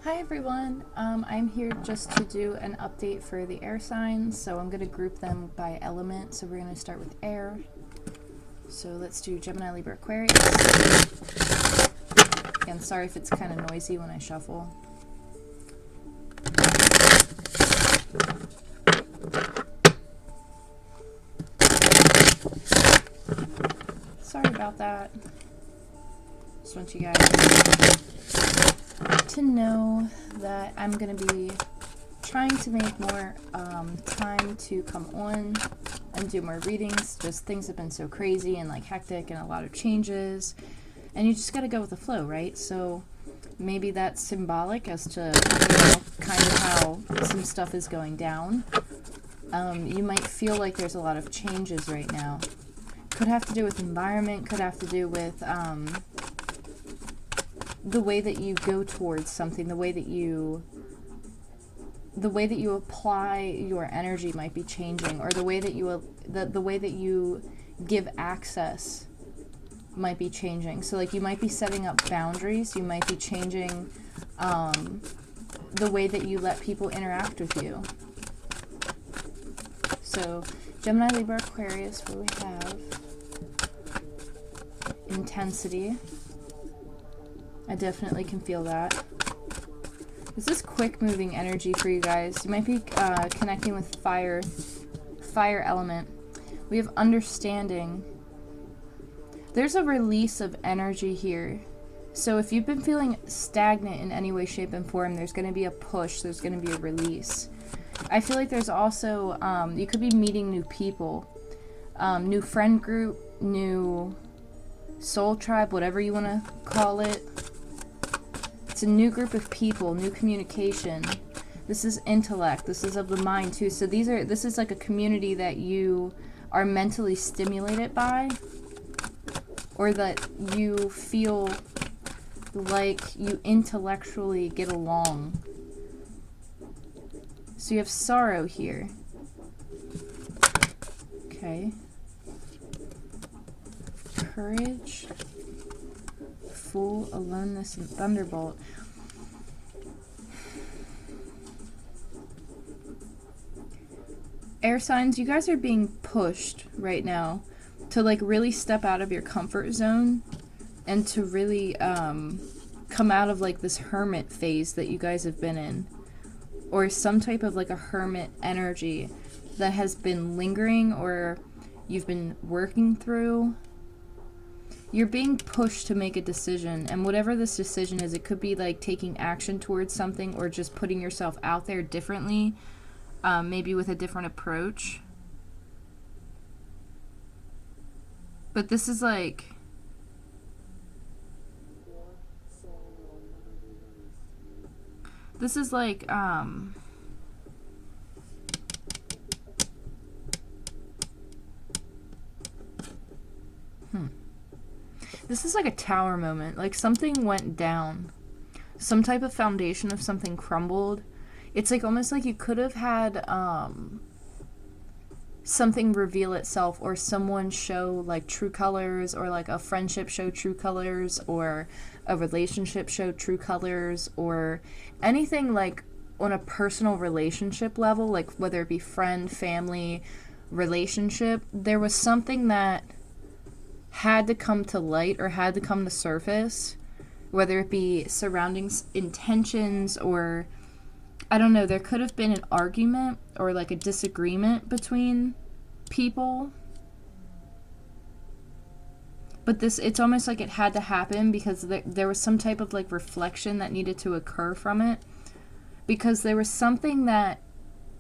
Hi everyone, I'm here just to do an update for the air signs, so I'm going to group them by element. So we're going to start with air. So let's do Gemini, Libra, Aquarius. Again, sorry if it's kind of noisy when I shuffle. Sorry about that. Just want you guys to know that I'm going to be trying to make more time to come on and do more readings. Just things have been so crazy and like hectic and a lot of changes, and you just got to go with the flow, right? So maybe that's symbolic as to kind of how some stuff is going down. You might feel like there's a lot of changes right now. Could have to do with environment, could have to do with the way that you go towards something, the way that you apply your energy might be changing, or the way that you give access might be changing. So like you might be setting up boundaries, you might be changing the way that you let people interact with you. So Gemini, Libra, Aquarius, where we have intensity. I definitely can feel that. This is quick moving energy for you guys. You might be connecting with fire element. We have understanding. There's a release of energy here. So if you've been feeling stagnant in any way, shape, and form, there's going to be a push. There's going to be a release. I feel like there's also, you could be meeting new people, new friend group, new soul tribe, whatever you want to call it. It's a new group of people, new communication. This is intellect. This is of the mind too. So this is like a community that you are mentally stimulated by, or that you feel like you intellectually get along. So you have sorrow here. Okay. Courage, Fool, aloneness, and thunderbolt. Air signs, you guys are being pushed right now to like really step out of your comfort zone and to really come out of like this hermit phase that you guys have been in, or some type of like a hermit energy that has been lingering or you've been working through. You're being pushed to make a decision, and whatever this decision is, it could be like taking action towards something or just putting yourself out there differently, maybe with a different approach. But this is like, this is like a tower moment. Like something went down. Some type of foundation of something crumbled. It's like almost like you could have had something reveal itself, or someone show like true colors, or like a friendship show true colors, or a relationship show true colors, or anything like on a personal relationship level, like whether it be friend, family, relationship. There was something that had to come to light or had to come to surface, whether it be surrounding intentions, or I don't know, there could have been an argument or like a disagreement between people. But it's almost like it had to happen because there was some type of like reflection that needed to occur from it, because there was something that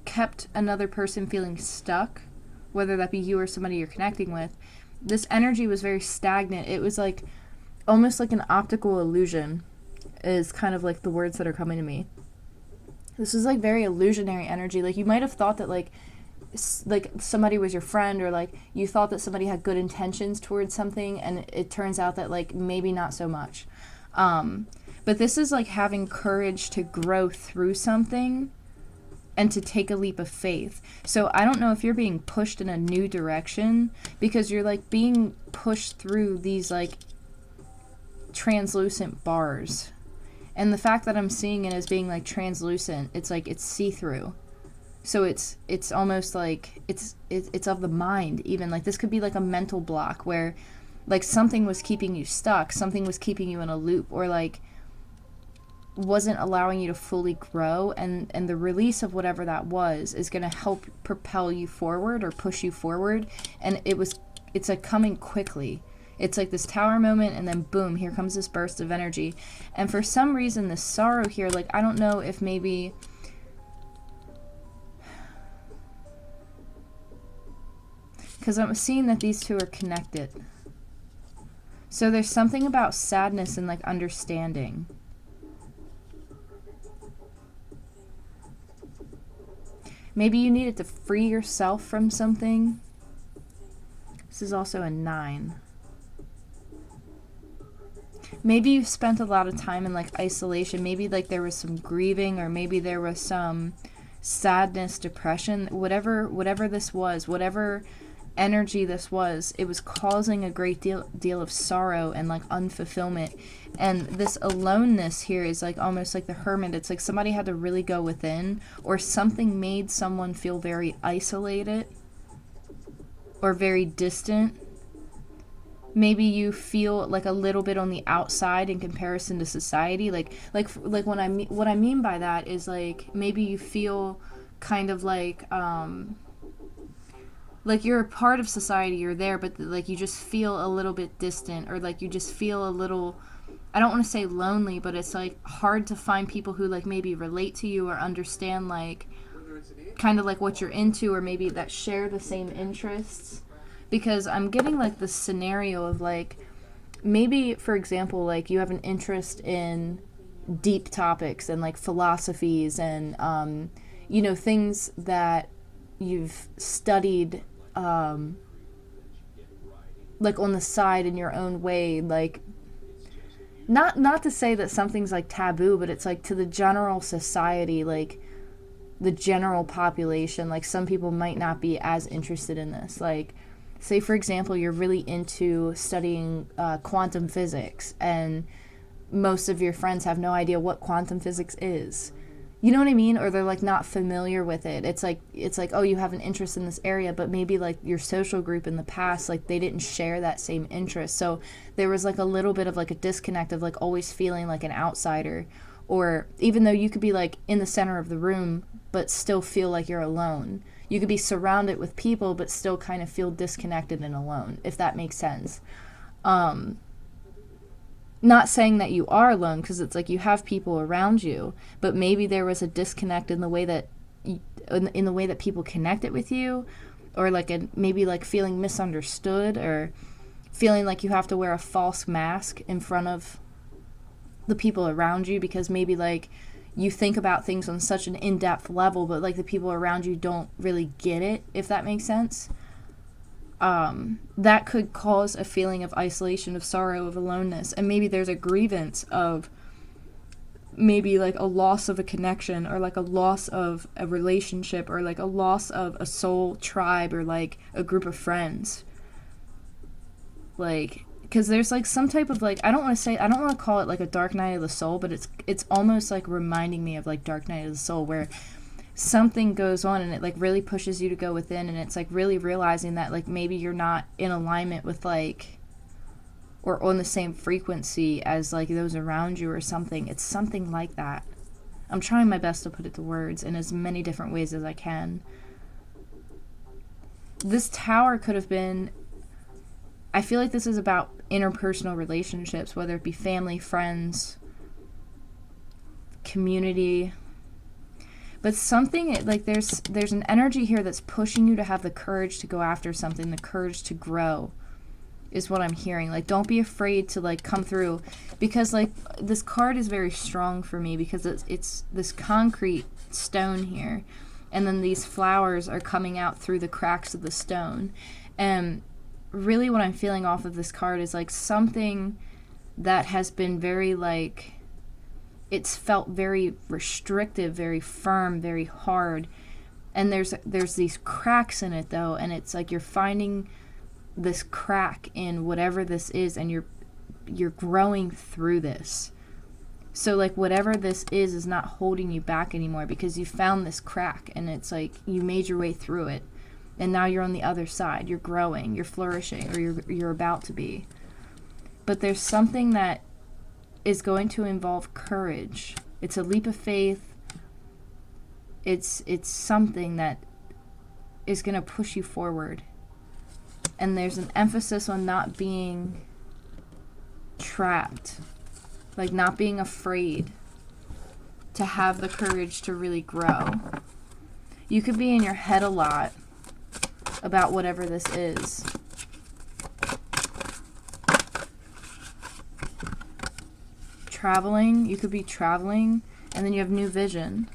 kept another person feeling stuck, whether that be you or somebody you're connecting with. This energy was very stagnant. It was like almost like an optical illusion is kind of like the words that are coming to me. This is like very illusionary energy. Like you might have thought that like somebody was your friend, or like you thought that somebody had good intentions towards something, and it turns out that like maybe not so much. But this is like having courage to grow through something and to take a leap of faith. So I don't know if you're being pushed in a new direction, because you're like being pushed through these like translucent bars, And the fact that I'm seeing it as being like translucent, it's like it's see-through. So it's almost like it's of the mind even. Like this could be like a mental block where like something was keeping you stuck, something was keeping you in a loop, or like wasn't allowing you to fully grow, and the release of whatever that was is going to help propel you forward or push you forward. And it's like coming quickly. It's like this tower moment, and then boom, here comes this burst of energy. And for some reason, this sorrow here, like, I don't know if maybe, because I'm seeing that these two are connected. So there's something about sadness and like understanding. Maybe you needed to free yourself from something. This is also a 9. Maybe you spent a lot of time in like isolation. Maybe like there was some grieving, or maybe there was some sadness, depression, whatever this was, whatever energy this was, it was causing a great deal of sorrow and like unfulfillment. And this aloneness here is like almost like the hermit. It's like somebody had to really go within, or something made someone feel very isolated or very distant. Maybe you feel like a little bit on the outside in comparison to society. Like what I mean by that is like maybe you feel kind of like you're a part of society, you're there, but like you just feel a little bit distant, or like you just feel a little, I don't want to say lonely, but it's like hard to find people who like maybe relate to you or understand like kind of like what you're into, or maybe that share the same interests. Because I'm getting like this scenario of like, maybe, for example, like you have an interest in deep topics and like philosophies and, you know, things that you've studied, like on the side in your own way. Like, not to say that something's like taboo, but it's like to the general society, like the general population, like some people might not be as interested in this. Like, say, for example, you're really into studying quantum physics, and most of your friends have no idea what quantum physics is. You know what I mean? Or they're like not familiar with it. It's like, oh, you have an interest in this area, but maybe like your social group in the past, like they didn't share that same interest. So there was like a little bit of like a disconnect of like always feeling like an outsider, or even though you could be like in the center of the room, but still feel like you're alone. You could be surrounded with people, but still kind of feel disconnected and alone, if that makes sense. Not saying that you are alone, because it's like you have people around you, but maybe there was a disconnect in the way that in the way that people connected with you, or like maybe like feeling misunderstood, or feeling like you have to wear a false mask in front of the people around you, because maybe like you think about things on such an in-depth level, but like the people around you don't really get it, if that makes sense. That could cause a feeling of isolation, of sorrow, of aloneness. And maybe there's a grievance of maybe like a loss of a connection, or like a loss of a relationship, or like a loss of a soul tribe, or like a group of friends. Like, because there's like some type of like, I don't want to call it like a dark night of the soul, but it's almost like reminding me of like dark night of the soul, where something goes on and it like really pushes you to go within, and it's like really realizing that like maybe you're not in alignment with like, or on the same frequency as like those around you or something. It's something like that. I'm trying my best to put it to words in as many different ways as I can. This tower could have been, I feel like this is about interpersonal relationships, whether it be family, friends, community. But something like there's an energy here that's pushing you to have the courage to go after something, the courage to grow, is what I'm hearing. Like, don't be afraid to like come through, because like this card is very strong for me, because it's this concrete stone here, and then these flowers are coming out through the cracks of the stone. And really what I'm feeling off of this card is like something that has been very like, it's felt very restrictive, very firm, very hard. And there's these cracks in it though, and it's like you're finding this crack in whatever this is, and you're growing through this. So like whatever this is not holding you back anymore, because you found this crack and it's like you made your way through it. And now you're on the other side. You're growing, you're flourishing, or you're about to be. But there's something that is going to involve courage. It's a leap of faith. It's something that is going to push you forward. And there's an emphasis on not being trapped. Like not being afraid to have the courage to really grow. You could be in your head a lot about whatever this is. Traveling, you could be traveling, and then you have new vision.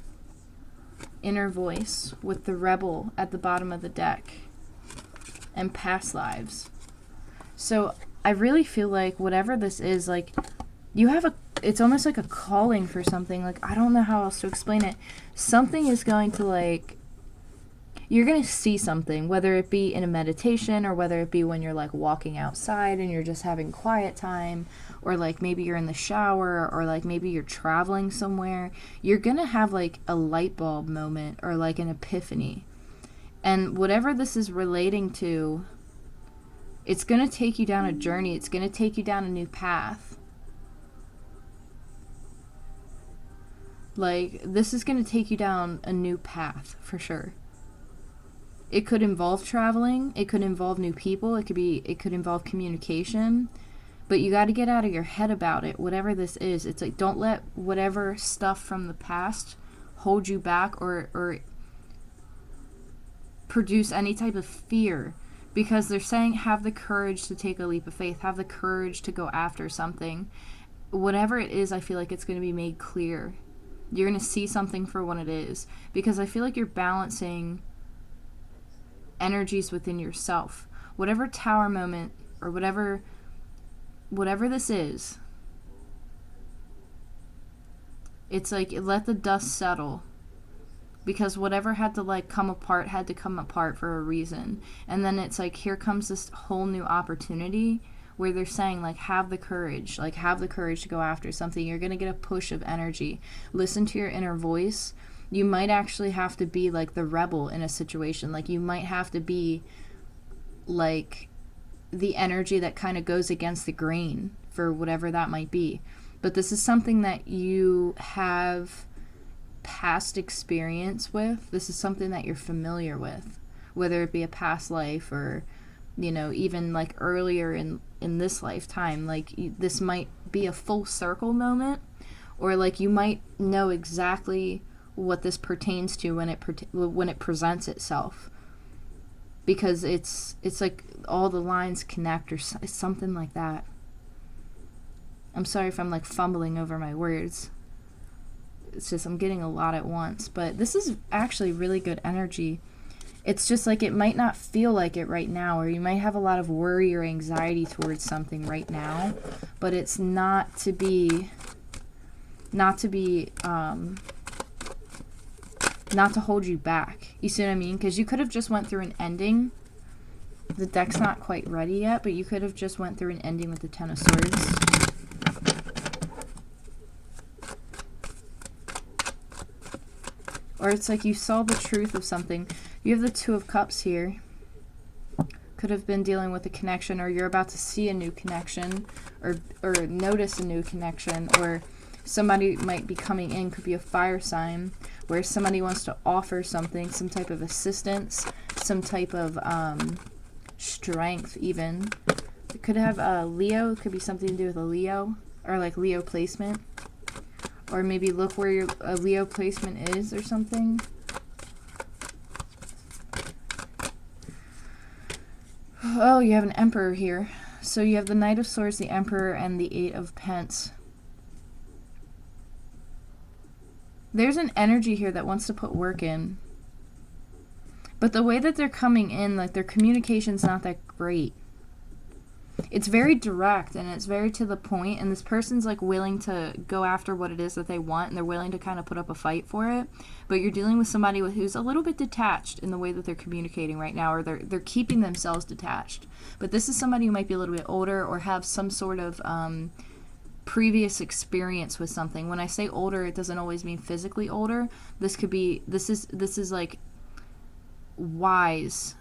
Inner voice with the rebel at the bottom of the deck. And past lives. So I really feel like whatever this is, like you have it's almost like a calling for something. Like I don't know how else to explain it. Something is going to like, you're going to see something, whether it be in a meditation or whether it be when you're like walking outside and you're just having quiet time, or like maybe you're in the shower, or like maybe you're traveling somewhere. You're going to have like a light bulb moment or like an epiphany. And whatever this is relating to, it's going to take you down a journey. It's going to take you down a new path. Like, this is going to take you down a new path, for sure. It could involve traveling. It could involve new people. It could involve communication. But you got to get out of your head about it, whatever this is. It's like, don't let whatever stuff from the past hold you back or produce any type of fear. Because they're saying have the courage to take a leap of faith. Have the courage to go after something. Whatever it is, I feel like it's going to be made clear. You're going to see something for what it is. Because I feel like you're balancing energies within yourself. Whatever tower moment or whatever this is, it's like let the dust settle. Because whatever had to like come apart had to come apart for a reason. And then it's like here comes this whole new opportunity where they're saying like have the courage to go after something. You're going to get a push of energy. Listen to your inner voice. You might actually have to be like the rebel in a situation. Like you might have to be like the energy that kind of goes against the grain for whatever that might be. But this is something that you have past experience with. This is something that you're familiar with, whether it be a past life or, you know, even like earlier in this lifetime. Like this might be a full circle moment, or like you might know exactly what this pertains to when it presents itself, because it's like all the lines connect or something like that. I'm sorry if I'm like fumbling over my words. It's just I'm getting a lot at once, but this is actually really good energy. It's just like it might not feel like it right now, or you might have a lot of worry or anxiety towards something right now, but it's not to hold you back. You see what I mean? Because you could have just went through an ending. The deck's not quite ready yet, but you could have just went through an ending with the Ten of Swords. Or it's like you saw the truth of something. You have the Two of Cups here. Could have been dealing with a connection, or you're about to see a new connection, or notice a new connection, or somebody might be coming in, could be a fire sign, where somebody wants to offer something, some type of assistance, some type of strength even. It could have a Leo. It could be something to do with a Leo, or like Leo placement. Or maybe look where your Leo placement is or something. Oh, you have an Emperor here. So you have the Knight of Swords, the Emperor, and the Eight of Pence. There's an energy here that wants to put work in. But the way that they're coming in, like their communication's not that great. It's very direct and it's very to the point, and this person's like willing to go after what it is that they want, and they're willing to kind of put up a fight for it. But you're dealing with somebody who's a little bit detached in the way that they're communicating right now, or they're keeping themselves detached. But this is somebody who might be a little bit older or have some sort of previous experience with something. When I say older, it doesn't always mean physically older. This is like wise.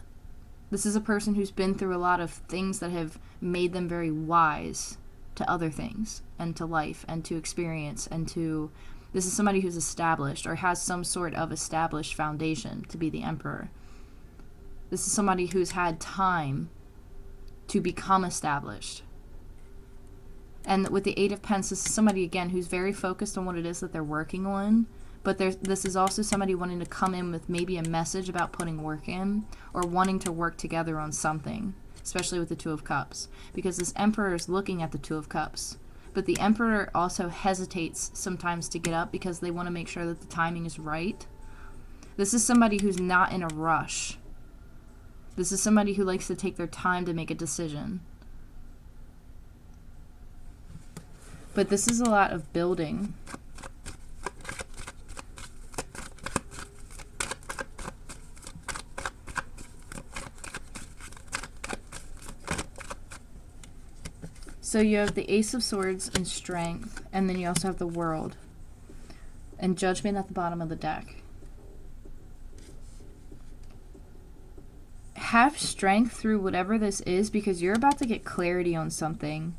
This is a person who's been through a lot of things that have made them very wise to other things and to life and to experience and to... This is somebody who's established or has some sort of established foundation to be the Emperor. This is somebody who's had time to become established. And with the Eight of Pentacles, this is somebody, again, who's very focused on what it is that they're working on. But this is also somebody wanting to come in with maybe a message about putting work in or wanting to work together on something, especially with the Two of Cups. Because this Emperor is looking at the Two of Cups. But the Emperor also hesitates sometimes to get up because they want to make sure that the timing is right. This is somebody who's not in a rush. This is somebody who likes to take their time to make a decision. But this is a lot of building. So you have the Ace of Swords and Strength, and then you also have the World and Judgment at the bottom of the deck. Have strength through whatever this is because you're about to get clarity on something.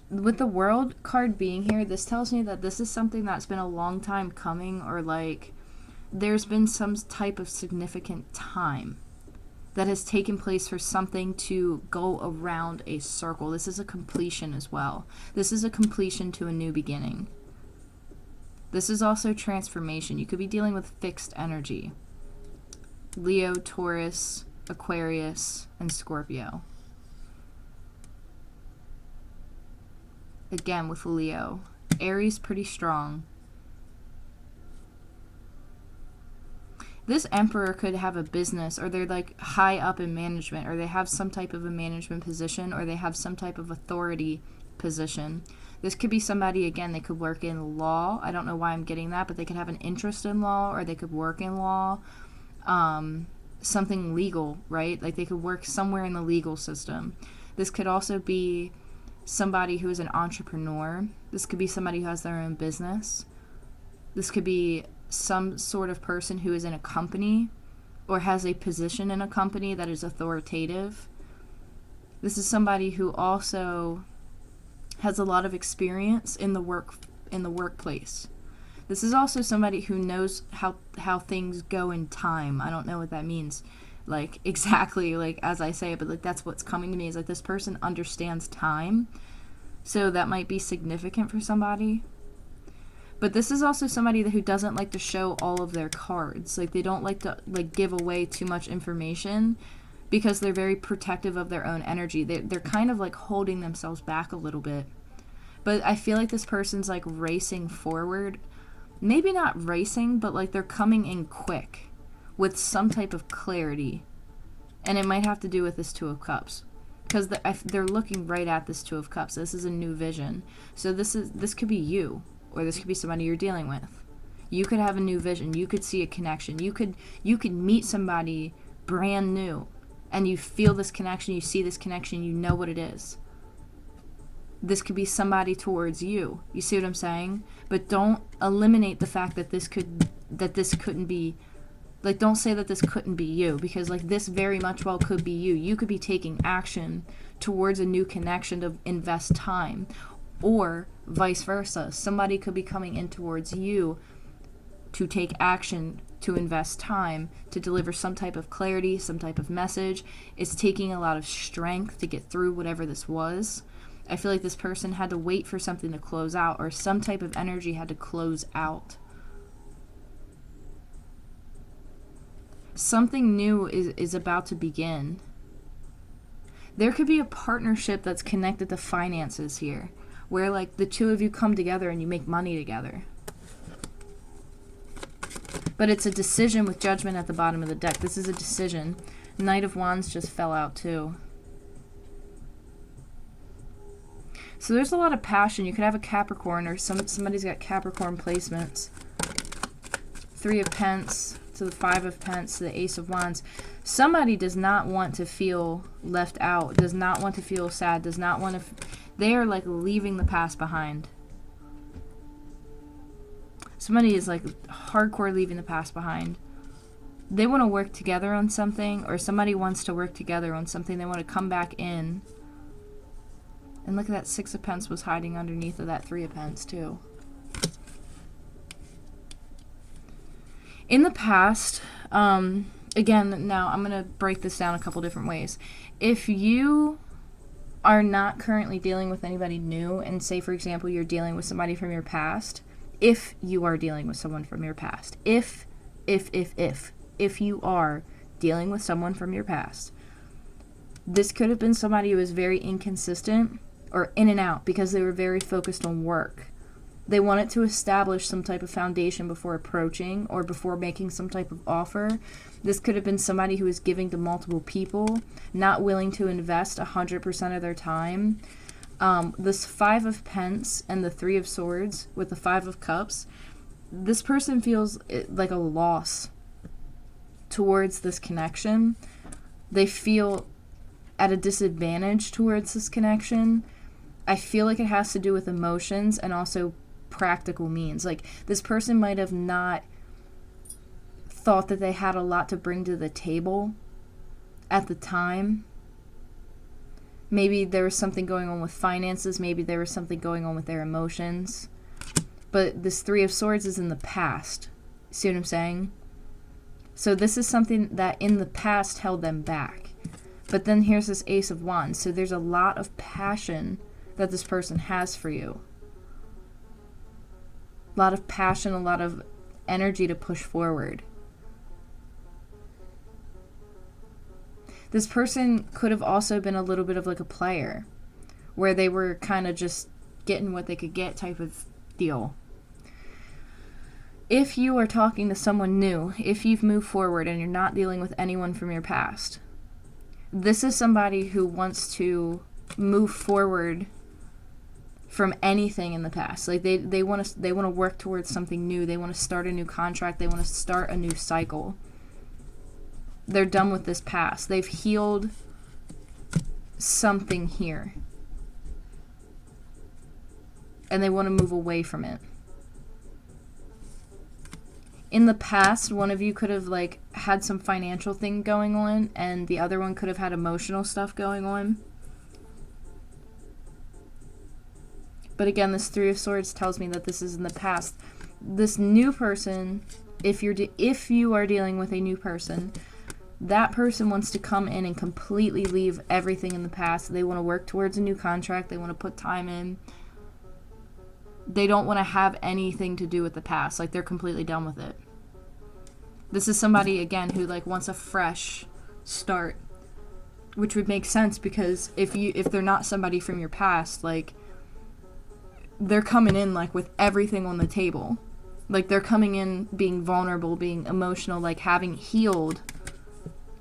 With the World card being here, this tells me that this is something that's been a long time coming, or like there's been some type of significant time that has taken place for something to go around a circle. This is a completion as well. This is a completion to a new beginning. This is also transformation. You could be dealing with fixed energy. Leo, Taurus, Aquarius, and Scorpio. Again, with Leo. Aries, pretty strong. This Emperor could have a business, or they're like high up in management, or they have some type of a management position, or they have some type of authority position. This could be somebody, again, they could work in law. I don't know why I'm getting that, but they could have an interest in law, or they could work in law. Something legal, right? Like they could work somewhere in the legal system. This could also be somebody who is an entrepreneur. This could be somebody who has their own business. This could be some sort of person who is in a company or has a position in a company that is authoritative. This is somebody who also has a lot of experience in the workplace. This is also somebody who knows how things go in time. I don't know what that means, like exactly like as I say it, but like that's what's coming to me is like this person understands time. So that might be significant for somebody. But this is also somebody who doesn't like to show all of their cards. Like they don't like to like give away too much information because they're very protective of their own energy. They're kind of like holding themselves back a little bit. But I feel like this person's like racing forward. Maybe not racing, but like they're coming in quick with some type of clarity. And it might have to do with this Two of Cups. Because they're looking right at this Two of Cups. This is a new vision. So this could be you. Or this could be somebody you're dealing with. You could have a new vision. You could see a connection. You could meet somebody brand new. And you feel this connection. You see this connection. You know what it is. This could be somebody towards you. You see what I'm saying? But don't eliminate the fact that this couldn't be... Like, don't say that this couldn't be you. Because, like, this very much well could be you. You could be taking action towards a new connection to invest time. Or vice versa. Somebody could be coming in towards you to take action, to invest time, to deliver some type of clarity, some type of message. It's taking a lot of strength to get through whatever this was. I feel like this person had to wait for something to close out, or some type of energy had to close out. Something new is about to begin. There could be a partnership that's connected to finances here, where like the two of you come together and you make money together. But it's a decision with Judgment at the bottom of the deck. This is a decision. Knight of Wands just fell out too. So there's a lot of passion. You could have a Capricorn, or somebody's got Capricorn placements. Three of Pence to the Five of Pence to the Ace of Wands. Somebody does not want to feel left out, does not want to feel sad, does not want to They are like leaving the past behind. Somebody is like hardcore leaving the past behind. They want to work together on something, or somebody wants to work together on something. They want to come back in. And look at that, 6 of Pentacles was hiding underneath of that 3 of Pentacles too. In the past, again, now I'm going to break this down a couple different ways. If you are not currently dealing with anybody new, and say, for example, you're dealing with somebody from your past, if you are dealing with someone from your past, if you are dealing with someone from your past, this could have been somebody who was very inconsistent or in and out because they were very focused on work. They wanted to establish some type of foundation before approaching or before making some type of offer. This could have been somebody who was giving to multiple people, not willing to invest 100% of their time. This 5 of Pentacles and the 3 of Swords with the 5 of Cups, this person feels like a loss towards this connection. They feel at a disadvantage towards this connection. I feel like it has to do with emotions and also practical means. Like, this person might have not thought that they had a lot to bring to the table at the time. Maybe there was something going on with finances. Maybe there was something going on with their emotions. But this 3 of Swords is in the past. See what I'm saying? So this is something that in the past held them back. But then here's this Ace of Wands. So there's a lot of passion that this person has for you. A lot of passion, a lot of energy to push forward. This person could have also been a little bit of like a player, where they were kind of just getting what they could get type of deal. If you are talking to someone new, if you've moved forward and you're not dealing with anyone from your past, this is somebody who wants to move forward from anything in the past. Like they want to work towards something new. They want to start a new contract. They want to start a new cycle. They're done with this past. They've healed something here. And they want to move away from it. In the past, one of you could have like had some financial thing going on, and the other one could have had emotional stuff going on. But again, this 3 of Swords tells me that this is in the past. This new person, if you are dealing with a new person, that person wants to come in and completely leave everything in the past. They want to work towards a new contract. They want to put time in. They don't want to have anything to do with the past. Like, they're completely done with it. This is somebody, again, who like wants a fresh start, which would make sense because if they're not somebody from your past, like, they're coming in like with everything on the table. Like, they're coming in being vulnerable, being emotional, like having healed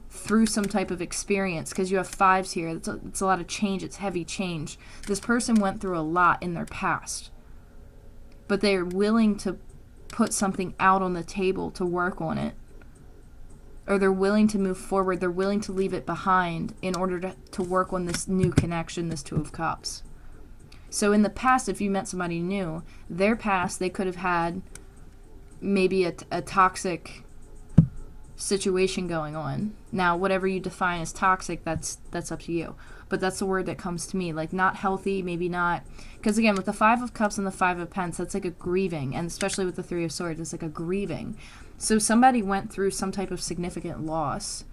through some type of experience, because you have 5s here. It's a lot of change. It's heavy change. This person went through a lot in their past, but they're willing to put something out on the table to work on it, or they're willing to move forward. They're willing to leave it behind in order to work on this new connection, this 2 of Cups. So in the past, if you met somebody new, their past, they could have had maybe a toxic situation going on. Now, whatever you define as toxic, that's up to you. But that's the word that comes to me. Like, not healthy, maybe not. Because again, with the 5 of Cups and the 5 of Pentacles, that's like a grieving. And especially with the 3 of Swords, it's like a grieving. So somebody went through some type of significant loss.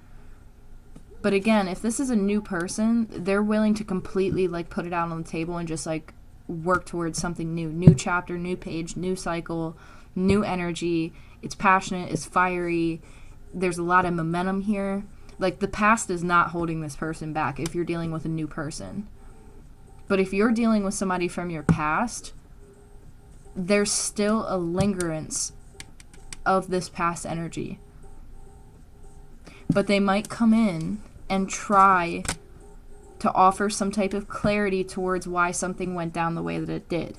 But again, if this is a new person, they're willing to completely like put it out on the table and just like work towards something new. New chapter, new page, new cycle, new energy. It's passionate, it's fiery. There's a lot of momentum here. Like, the past is not holding this person back if you're dealing with a new person. But if you're dealing with somebody from your past, there's still a lingerance of this past energy. But they might come in and try to offer some type of clarity towards why something went down the way that it did.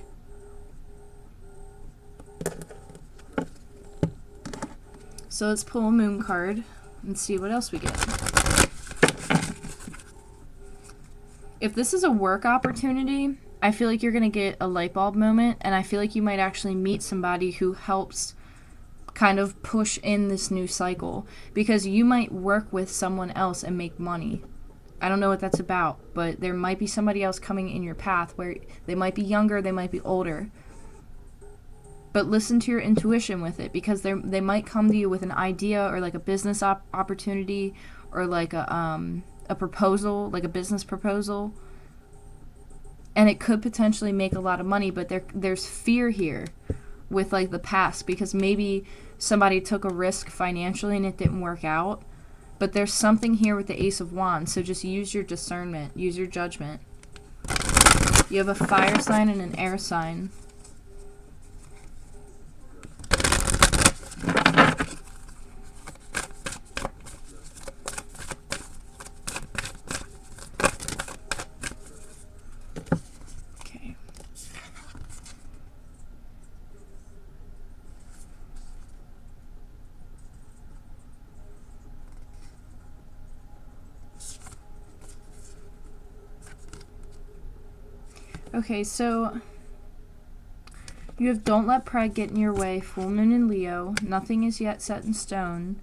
So let's pull a moon card and see what else we get. If this is a work opportunity, I feel like you're going to get a light bulb moment, and I feel like you might actually meet somebody who helps kind of push in this new cycle, because you might work with someone else and make money. I don't know what that's about, but there might be somebody else coming in your path where they might be younger, they might be older. But listen to your intuition with it, because they might come to you with an idea or like a business opportunity, or like a proposal, like a business proposal. And it could potentially make a lot of money, but there's fear here with like the past, because maybe somebody took a risk financially and it didn't work out. But there's something here with the Ace of Wands, so just use your discernment, use your judgment. You have a fire sign and an air sign. Okay, so you have don't let pride get in your way, full moon in Leo, nothing is yet set in stone.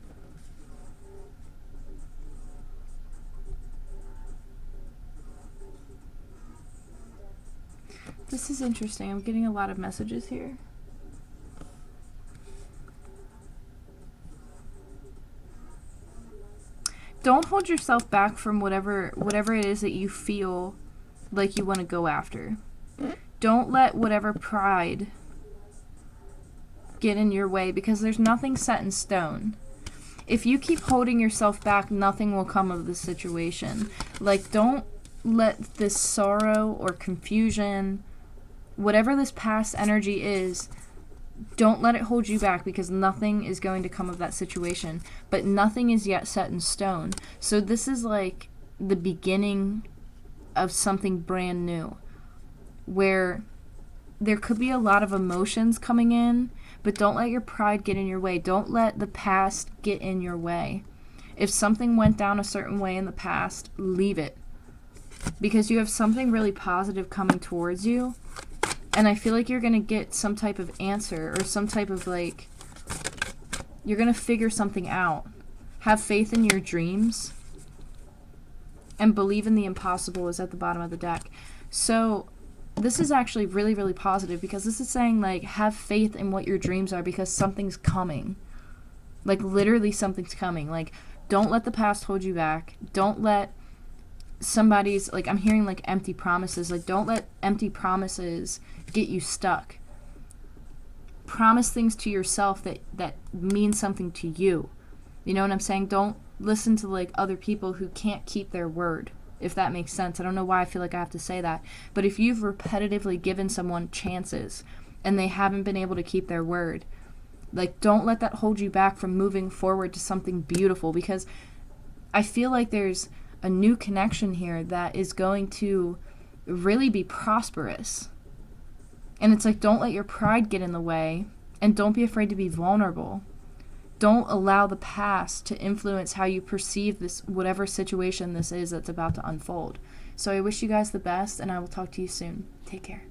This is interesting. I'm getting a lot of messages here. Don't hold yourself back from whatever it is that you feel like you want to go after. Don't let whatever pride get in your way, because there's nothing set in stone. If you keep holding yourself back, nothing will come of the situation. Like, don't let this sorrow or confusion, whatever this past energy is, don't let it hold you back, because nothing is going to come of that situation. But nothing is yet set in stone. So this is like the beginning of something brand new, where there could be a lot of emotions coming in, but don't let your pride get in your way. Don't let the past get in your way. If something went down a certain way in the past, leave it, because you have something really positive coming towards you, and I feel like you're going to get some type of answer, or some type of like, you're going to figure something out. Have faith in your dreams. And believe in the impossible is at the bottom of the deck. So this is actually really, really positive, because this is saying, like, have faith in what your dreams are, because something's coming. Like, literally something's coming. Like, don't let the past hold you back. Don't let somebody's, like, I'm hearing, like, empty promises. Like, don't let empty promises get you stuck. Promise things to yourself that mean something to you. You know what I'm saying? Don't listen to like other people who can't keep their word, if that makes sense. I don't know why I feel like I have to say that, but if you've repetitively given someone chances and they haven't been able to keep their word, like, don't let that hold you back from moving forward to something beautiful, because I feel like there's a new connection here that is going to really be prosperous. And it's like, don't let your pride get in the way, and don't be afraid to be vulnerable. Don't allow the past to influence how you perceive this, whatever situation this is that's about to unfold. So I wish you guys the best, and I will talk to you soon. Take care.